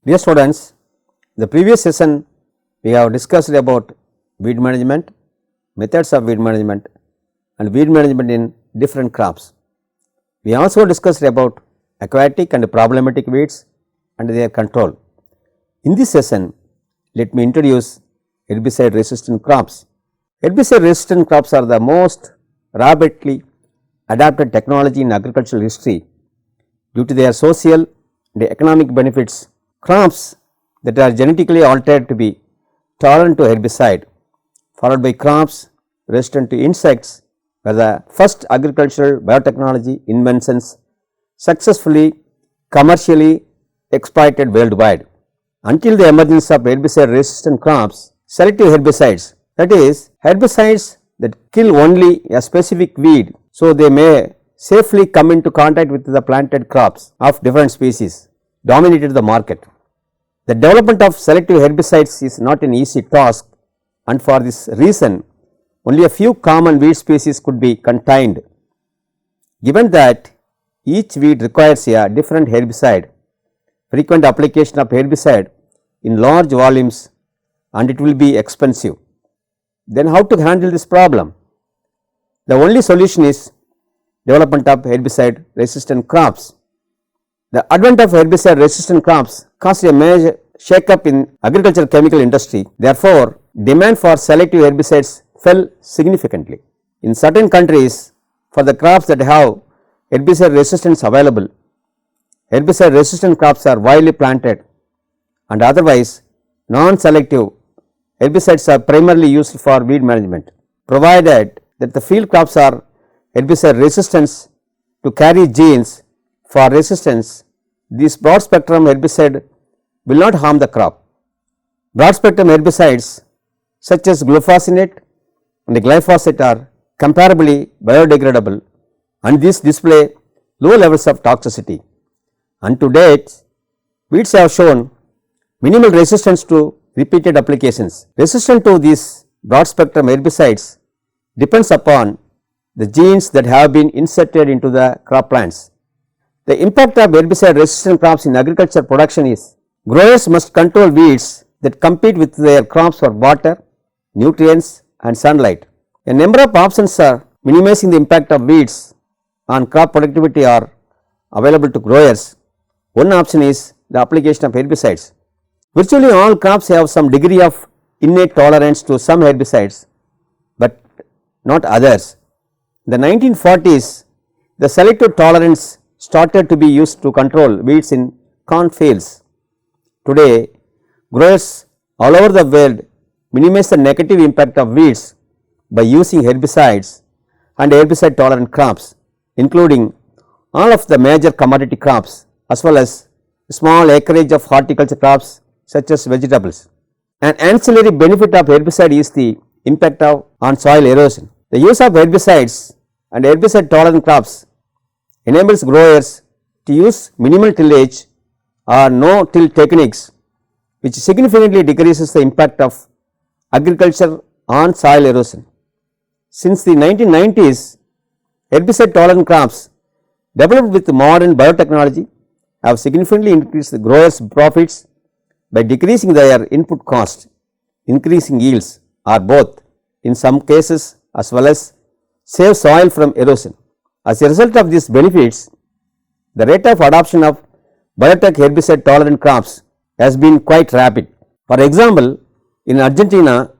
Dear students, the previous session we have discussed about weed management, methods of weed management and weed management in different crops. We also discussed about aquatic and problematic weeds and their control. In this session, let me introduce herbicide resistant crops. Herbicide resistant crops are the most rapidly adapted technology in agricultural history due to their social and economic benefits. Crops that are genetically altered to be tolerant to herbicide, followed by crops resistant to insects, were the first agricultural biotechnology inventions successfully commercially exploited worldwide. Until the emergence of herbicide resistant crops, selective herbicides, that is, herbicides that kill only a specific weed, so they may safely come into contact with the planted crops of different species, dominated the market. The development of selective herbicides is not an easy task, and for this reason only a few common weed species could be contained. Given that each weed requires a different herbicide, frequent application of herbicide in large volumes and it will be expensive. Then how to handle this problem? The only solution is development of herbicide resistant crops. The advent of herbicide resistant crops caused a major shake-up in agricultural chemical industry. Therefore, demand for selective herbicides fell significantly. In certain countries, for the crops that have herbicide resistance available, herbicide resistant crops are widely planted, and otherwise non-selective herbicides are primarily used for weed management, provided that the field crops are herbicide resistant to carry genes for resistance. This broad spectrum herbicide will not harm the crop. Broad spectrum herbicides such as glufosinate and glyphosate are comparably biodegradable, and these display low levels of toxicity. And to date, weeds have shown minimal resistance to repeated applications. Resistance to these broad spectrum herbicides depends upon the genes that have been inserted into the crop plants. The impact of herbicide resistant crops in agriculture production is: growers must control weeds that compete with their crops for water, nutrients and sunlight. A number of options for minimizing the impact of weeds on crop productivity are available to growers. One option is the application of herbicides. Virtually all crops have some degree of innate tolerance to some herbicides, but not others. In the 1940s, the selective tolerance started to be used to control weeds in corn fields. Today, growers all over the world minimize the negative impact of weeds by using herbicides and herbicide tolerant crops, including all of the major commodity crops as well as small acreage of horticulture crops such as vegetables. An ancillary benefit of herbicide is the impact on soil erosion. The use of herbicides and herbicide tolerant crops enables growers to use minimal tillage or no till techniques, which significantly decreases the impact of agriculture on soil erosion. Since the 1990s, herbicide tolerant crops developed with modern biotechnology have significantly increased the growers' profits by decreasing their input cost, increasing yields, or both in some cases, as well as save soil from erosion. As a result of these benefits, the rate of adoption of biotech herbicide tolerant crops has been quite rapid. For example, in Argentina,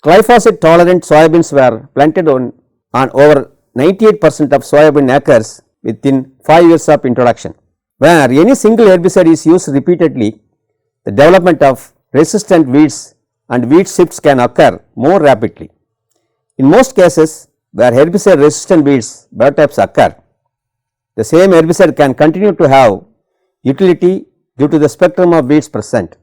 glyphosate tolerant soybeans were planted on over 98% of soybean acres within 5 years of introduction. Where any single herbicide is used repeatedly, the development of resistant weeds and weed shifts can occur more rapidly. In most cases where herbicide resistant weeds biotypes occur, the same herbicide can continue to have utility due to the spectrum of weeds present.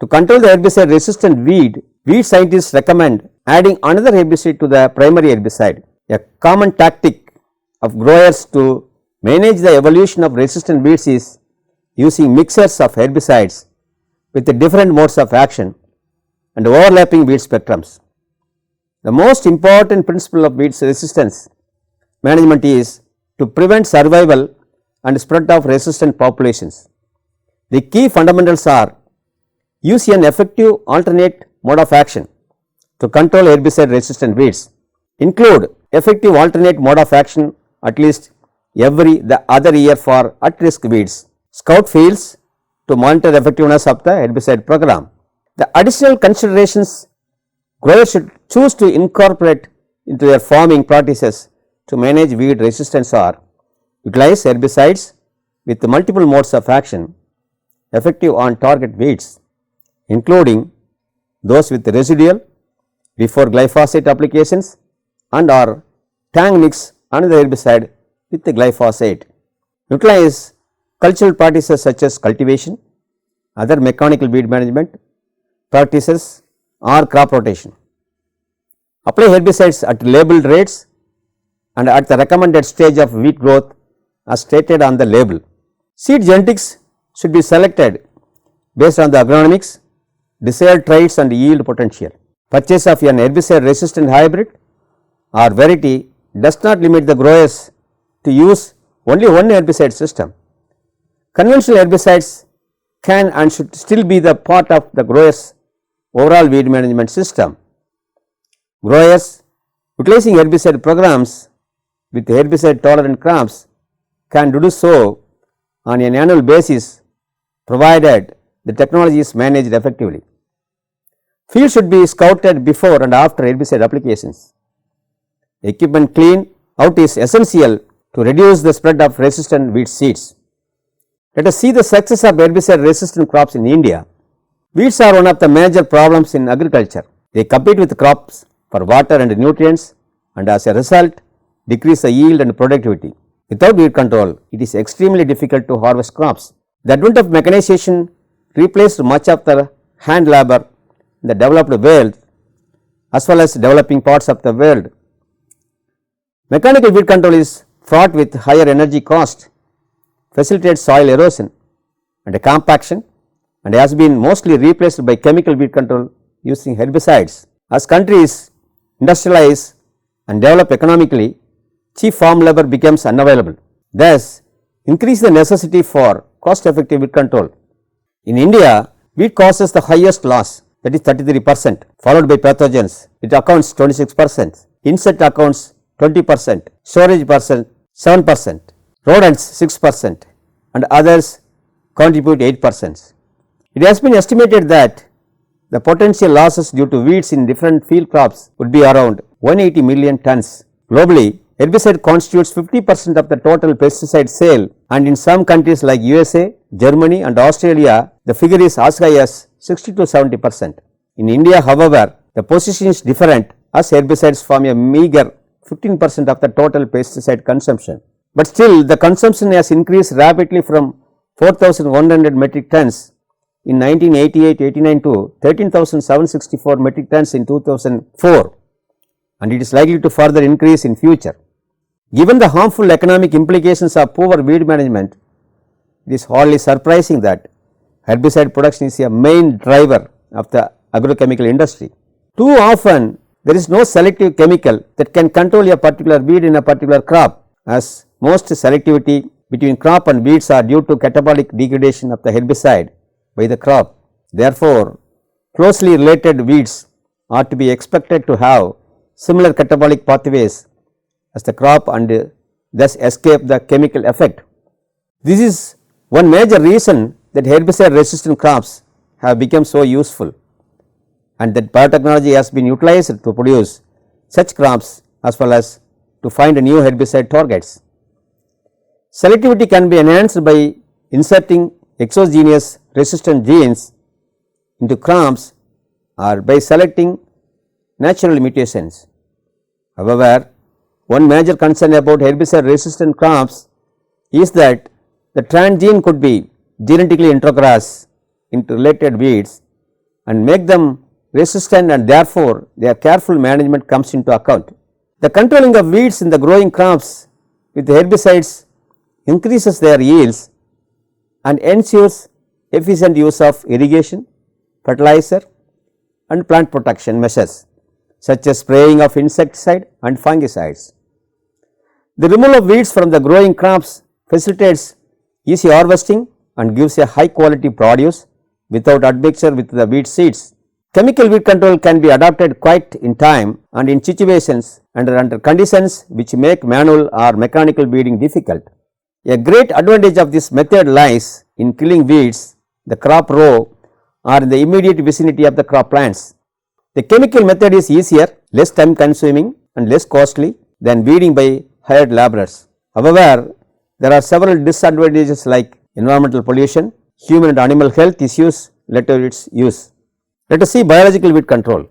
To control the herbicide resistant weed scientists recommend adding another herbicide to the primary herbicide. A common tactic of growers to manage the evolution of resistant weeds is using mixtures of herbicides with the different modes of action and overlapping weed spectrums. The most important principle of weed resistance management is to prevent survival and spread of resistant populations. The key fundamentals are: use an effective alternate mode of action to control herbicide resistant weeds, include effective alternate mode of action at least every the other year for at risk weeds, scout fields to monitor the effectiveness of the herbicide program. The additional considerations growers should choose to incorporate into their farming practices to manage weed resistance are: utilize herbicides with multiple modes of action effective on target weeds, including those with residual before glyphosate applications and or tank mix another herbicide with the glyphosate. Utilize cultural practices such as cultivation, other mechanical weed management practices or crop rotation. Apply herbicides at labeled rates and at the recommended stage of weed growth as stated on the label. Seed genetics should be selected based on the agronomics, desired traits and yield potential. Purchase of an herbicide resistant hybrid or variety does not limit the growers to use only one herbicide system. Conventional herbicides can and should still be the part of the growers' overall weed management system. Growers utilizing herbicide programs with herbicide tolerant crops can do so on an annual basis provided the technology is managed effectively. Field should be scouted before and after herbicide applications. Equipment clean out is essential to reduce the spread of resistant weed seeds. Let us see the success of herbicide resistant crops in India. Weeds are one of the major problems in agriculture. They compete with crops for water and nutrients and as a result decrease the yield and productivity. Without weed control, it is extremely difficult to harvest crops. The advent of mechanization replaced much of the hand labor in the developed world as well as developing parts of the world. Mechanical weed control is fraught with higher energy cost, facilitates soil erosion and compaction, and has been mostly replaced by chemical weed control using herbicides. As countries industrialize and develop economically, cheap farm labor becomes unavailable, thus increase the necessity for cost effective weed control. In India, weed causes the highest loss, that is 33%, followed by pathogens, it accounts 26%, insect accounts 20%, storage percent 7%, rodents 6% and others contribute 8%. It has been estimated that the potential losses due to weeds in different field crops would be around 180 million tons. Globally, herbicide constitutes 50% of the total pesticide sale, and in some countries like USA, Germany and Australia, the figure is as high as 60 to 70%. In India, however, the position is different as herbicides form a meager 15% of the total pesticide consumption. But still, the consumption has increased rapidly from 4,100 metric tons in 1988-89 to 13,764 metric tons in 2004, and it is likely to further increase in future. Given the harmful economic implications of poor weed management, it is hardly surprising that herbicide production is a main driver of the agrochemical industry. Too often, there is no selective chemical that can control a particular weed in a particular crop, as most selectivity between crop and weeds are due to catabolic degradation of the herbicide by the crop. Therefore, closely related weeds are to be expected to have similar catabolic pathways as the crop and thus escape the chemical effect. This is one major reason that herbicide resistant crops have become so useful, and that biotechnology has been utilized to produce such crops as well as to find new herbicide targets. Selectivity can be enhanced by inserting exogenous resistant genes into crops or by selecting natural mutations. However, one major concern about herbicide resistant crops is that the transgene could be genetically introgress into related weeds and make them resistant, and therefore their careful management comes into account. The controlling of weeds in the growing crops with herbicides increases their yields and ensures efficient use of irrigation, fertilizer and plant protection measures such as spraying of insecticide and fungicides. The removal of weeds from the growing crops facilitates easy harvesting and gives a high quality produce without admixture with the weed seeds. Chemical weed control can be adopted quite in time and in situations under conditions which make manual or mechanical weeding difficult. A great advantage of this method lies in killing weeds the crop row or in the immediate vicinity of the crop plants. The chemical method is easier, less time consuming and less costly than weeding by hired laborers. However, there are several disadvantages like environmental pollution, human and animal health issues led to its use. Let us see biological weed control.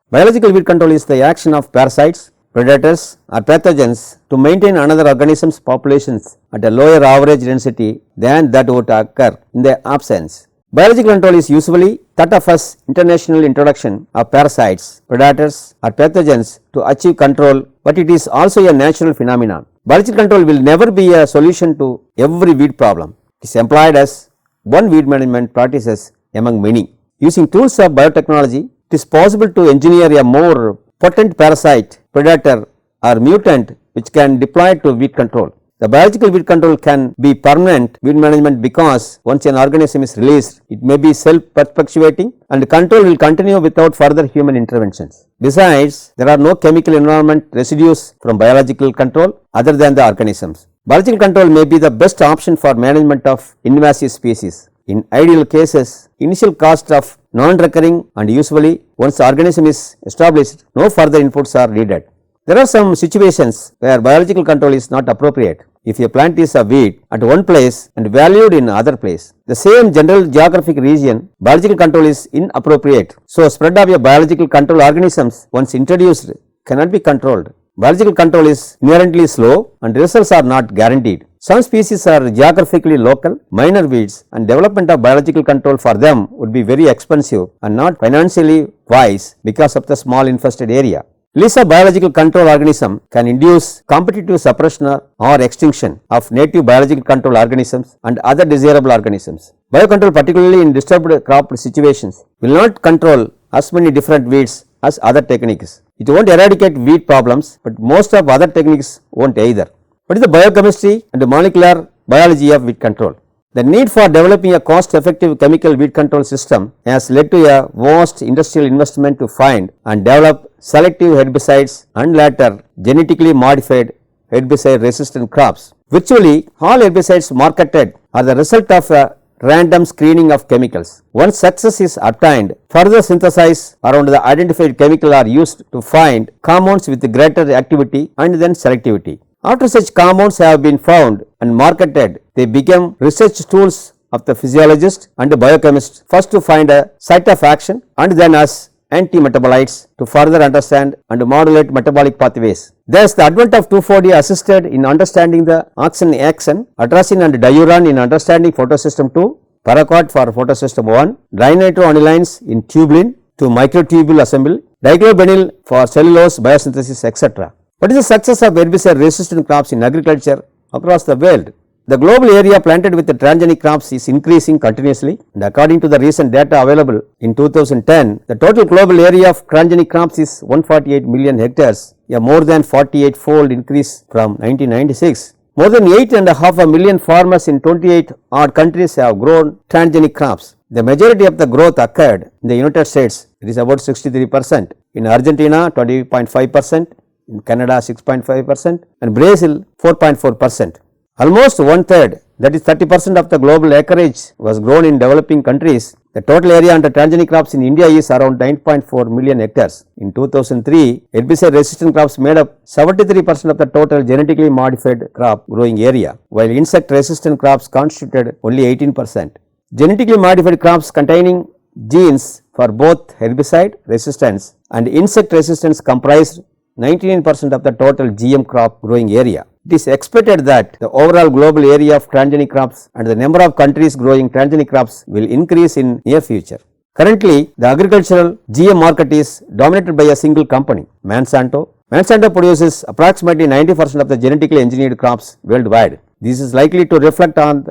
Biological weed control is the action of parasites, predators or pathogens to maintain another organism's populations at a lower average density than that would occur in their absence. Biological control is usually thought of as international introduction of parasites, predators or pathogens to achieve control, but it is also a natural phenomenon. Biological control will never be a solution to every weed problem. It is employed as one weed management practices among many. Using tools of biotechnology, it is possible to engineer a more potent parasite, predator or mutant which can deploy to weed control. The biological weed control can be permanent weed management because once an organism is released, it may be self-perpetuating and control will continue without further human interventions. Besides, there are no chemical environment residues from biological control other than the organisms. Biological control may be the best option for management of invasive species. In ideal cases, initial cost of non-recurring and usually once the organism is established, no further inputs are needed. There are some situations where biological control is not appropriate. If a plant is a weed at one place and valued in another place, the same general geographic region, biological control is inappropriate. So, spread of a biological control organisms once introduced cannot be controlled. Biological control is inherently slow and results are not guaranteed. Some species are geographically local, minor weeds, and development of biological control for them would be very expensive and not financially wise because of the small infested area. Release of biological control organism can induce competitive suppression or extinction of native biological control organisms and other desirable organisms. Biocontrol, particularly in disturbed crop situations, will not control as many different weeds as other techniques. It won't eradicate weed problems, but most of other techniques won't either. What is the biochemistry and molecular biology of weed control? The need for developing a cost-effective chemical weed control system has led to a vast industrial investment to find and develop selective herbicides and later genetically modified herbicide-resistant crops. Virtually all herbicides marketed are the result of a random screening of chemicals. Once success is obtained, further synthesis around the identified chemical are used to find compounds with greater activity and then selectivity. After such compounds have been found and marketed, they become research tools of the physiologist and the biochemist, first to find a site of action and then as anti-metabolites to further understand and modulate metabolic pathways. Thus, the advent of 2,4-D assisted in understanding the oxen, atrazine and diuron in understanding photosystem 2, paraquat for photosystem 1, dinitroanilines in tubulin to microtubule assembly, diclobenyl for cellulose biosynthesis, etc. What is the success of herbicide resistant crops in agriculture across the world? The global area planted with the transgenic crops is increasing continuously, and according to the recent data available in 2010, the total global area of transgenic crops is 148 million hectares, a more than 48-fold increase from 1996. More than 8.5 million farmers in 28 odd countries have grown transgenic crops. The majority of the growth occurred in the United States, it is about 63%, in Argentina 20.5%, in Canada 6.5% and Brazil 4.4%. Almost one-third, that is 30% of the global acreage was grown in developing countries. The total area under transgenic crops in India is around 9.4 million hectares. In 2003, herbicide resistant crops made up 73% of the total genetically modified crop growing area, while insect resistant crops constituted only 18%. Genetically modified crops containing genes for both herbicide resistance and insect resistance comprised 99% of the total GM crop growing area. It is expected that the overall global area of transgenic crops and the number of countries growing transgenic crops will increase in near future. Currently, the agricultural GM market is dominated by a single company, Monsanto. Monsanto produces approximately 90% of the genetically engineered crops worldwide. This is likely to reflect on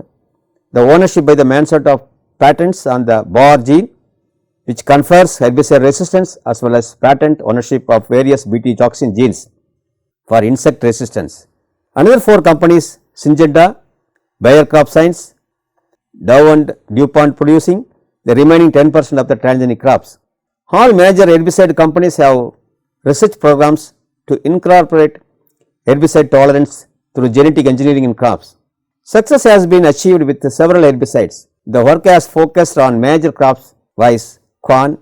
the ownership by the Monsanto of patents on the BAR gene, which confers herbicide resistance, as well as patent ownership of various Bt toxin genes for insect resistance. Another 4 companies, Syngenta, Bayer Crop Science, Dow and DuPont producing the remaining 10% of the transgenic crops. All major herbicide companies have research programs to incorporate herbicide tolerance through genetic engineering in crops. Success has been achieved with several herbicides. The work has focused on major crops viz. Corn,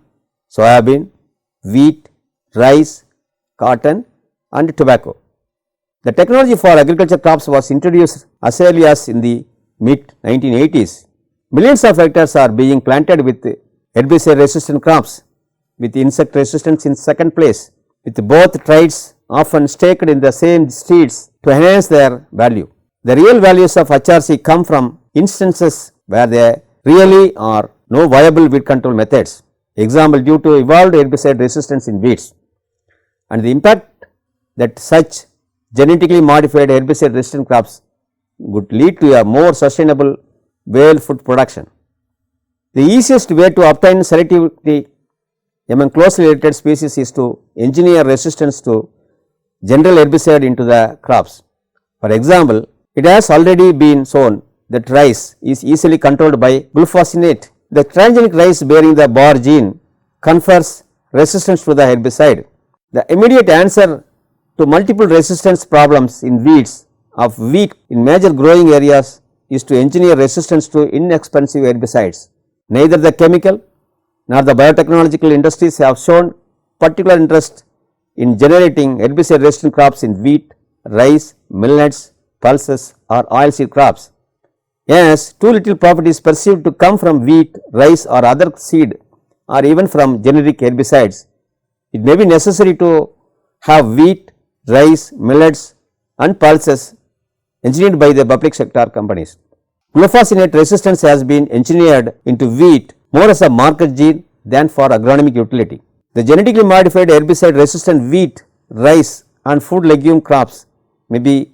soybean, wheat, rice, cotton and tobacco. The technology for agriculture crops was introduced as early as in the mid 1980s. Millions of hectares are being planted with herbicide resistant crops, with insect resistance in second place, with both traits often staked in the same seeds to enhance their value. The real values of HRC come from instances where there really are no viable weed control methods. Example, due to evolved herbicide resistance in weeds, and the impact that such genetically modified herbicide resistant crops would lead to a more sustainable whale food production. The easiest way to obtain selectivity among closely related species is to engineer resistance to general herbicide into the crops. For example, it has already been shown that rice is easily controlled by glufosinate. The transgenic rice bearing the BAR gene confers resistance to the herbicide. The immediate answer to multiple resistance problems in weeds of wheat in major growing areas is to engineer resistance to inexpensive herbicides. Neither the chemical nor the biotechnological industries have shown particular interest in generating herbicide resistant crops in wheat, rice, millets, pulses or oilseed crops. As too little profit is perceived to come from wheat, rice or other seed or even from generic herbicides, it may be necessary to have wheat, rice, millets and pulses engineered by the public sector companies. Glufosinate resistance has been engineered into wheat more as a marker gene than for agronomic utility. The genetically modified herbicide resistant wheat, rice and food legume crops may be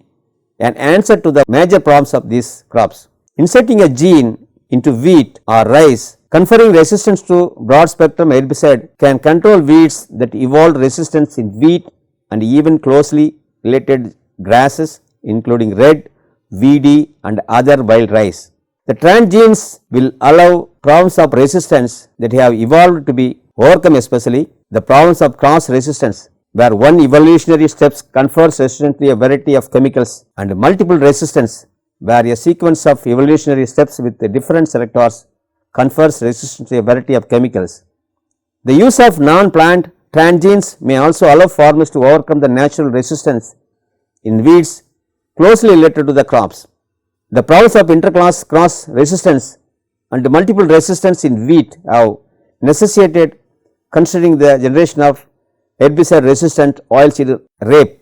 an answer to the major problems of these crops. Inserting a gene into wheat or rice conferring resistance to broad spectrum herbicide can control weeds that evolved resistance in wheat and even closely related grasses including red, weedy and other wild rice. The transgenes will allow problems of resistance that have evolved to be overcome, especially the problems of cross resistance, where one evolutionary steps confers resistance to a variety of chemicals, and multiple resistance where a sequence of evolutionary steps with different selectors confers resistance to a variety of chemicals. The use of non-plant transgenes may also allow farmers to overcome the natural resistance in weeds closely related to the crops. The problems of interclass cross resistance and multiple resistance in wheat have necessitated considering the generation of herbicide resistant oilseed rape,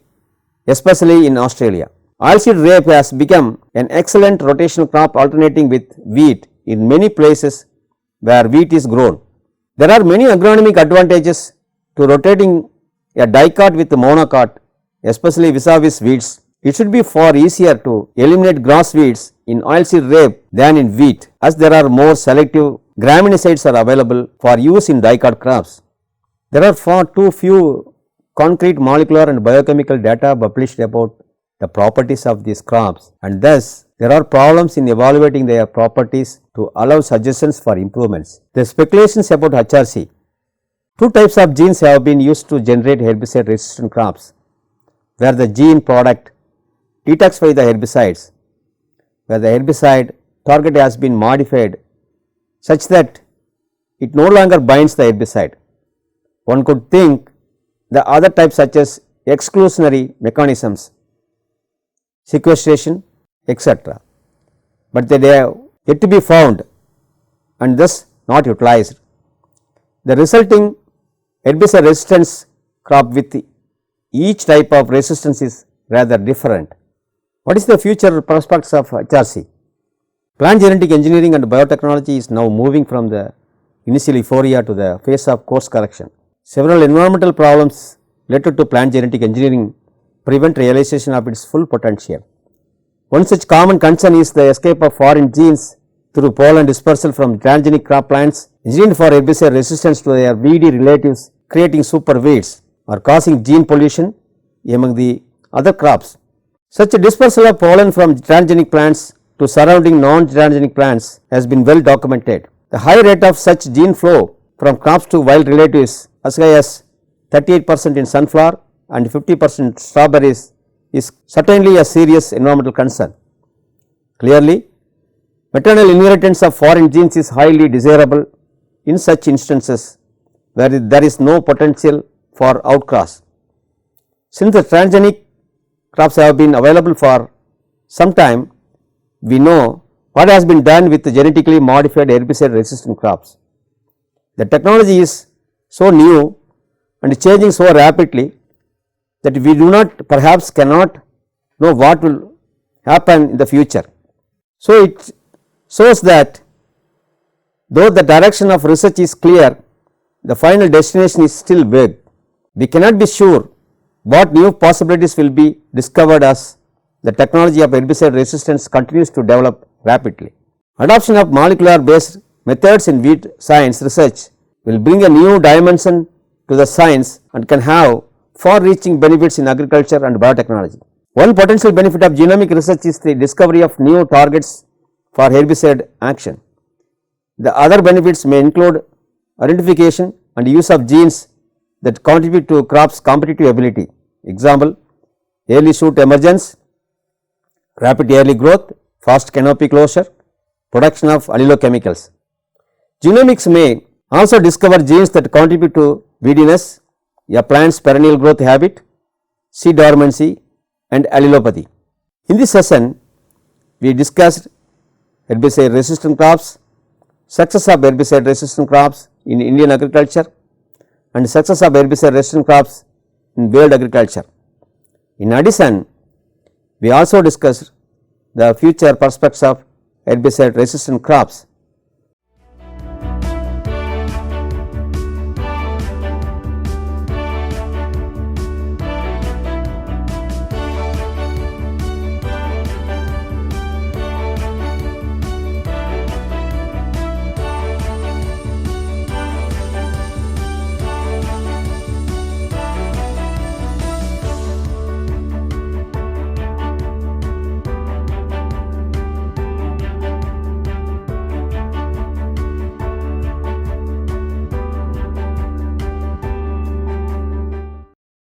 especially in Australia. Oilseed rape has become an excellent rotational crop alternating with wheat in many places where wheat is grown. There are many agronomic advantages to rotating a dicot with monocot, especially vis-a-vis weeds. It should be far easier to eliminate grass weeds in oilseed rape than in wheat, as there are more selective graminicides are available for use in dicot crops. There are far too few concrete molecular and biochemical data published about the properties of these crops, and thus there are problems in evaluating their properties to allow suggestions for improvements. The speculations about HRC. Two types of genes have been used to generate herbicide resistant crops, where the gene product detoxify the herbicides, where the herbicide target has been modified such that it no longer binds the herbicide. One could think the other types such as exclusionary mechanisms, sequestration, etc., but they have yet to be found and thus not utilized. The resulting herbicide resistance crop with each type of resistance is rather different. What is the future prospects of HRC? Plant genetic engineering and biotechnology is now moving from the initial euphoria to the phase of course correction. Several environmental problems related to plant genetic engineering prevent realization of its full potential. One such common concern is the escape of foreign genes through pollen dispersal from transgenic crop plants engineered for herbicide resistance to their weedy relatives, creating super weeds or causing gene pollution among the other crops. Such a dispersal of pollen from transgenic plants to surrounding non-transgenic plants has been well documented. The high rate of such gene flow from crops to wild relatives as high as 38% in sunflower and 50% in strawberries is certainly a serious environmental concern. Clearly, maternal inheritance of foreign genes is highly desirable in such instances where there is no potential for outcross. Since the transgenic crops have been available for some time, we know what has been done with the genetically modified herbicide resistant crops. The technology is so new and changing so rapidly that we do not, perhaps cannot know what will happen in the future. So, it shows that though the direction of research is clear, the final destination is still vague. We cannot be sure what new possibilities will be discovered as the technology of herbicide resistance continues to develop rapidly. Adoption of molecular based methods in weed science research will bring a new dimension to the science and can have far reaching benefits in agriculture and biotechnology. One potential benefit of genomic research is the discovery of new targets for herbicide action. The other benefits may include identification and use of genes that contribute to crops' competitive ability. Example, early shoot emergence, rapid early growth, fast canopy closure, production of allelochemicals. Genomics may also discover genes that contribute to weediness, a plant's perennial growth habit, seed dormancy and allelopathy. In this session, we discussed herbicide resistant crops, success of herbicide resistant crops in Indian agriculture and success of herbicide resistant crops in world agriculture. In addition, we also discussed the future prospects of herbicide resistant crops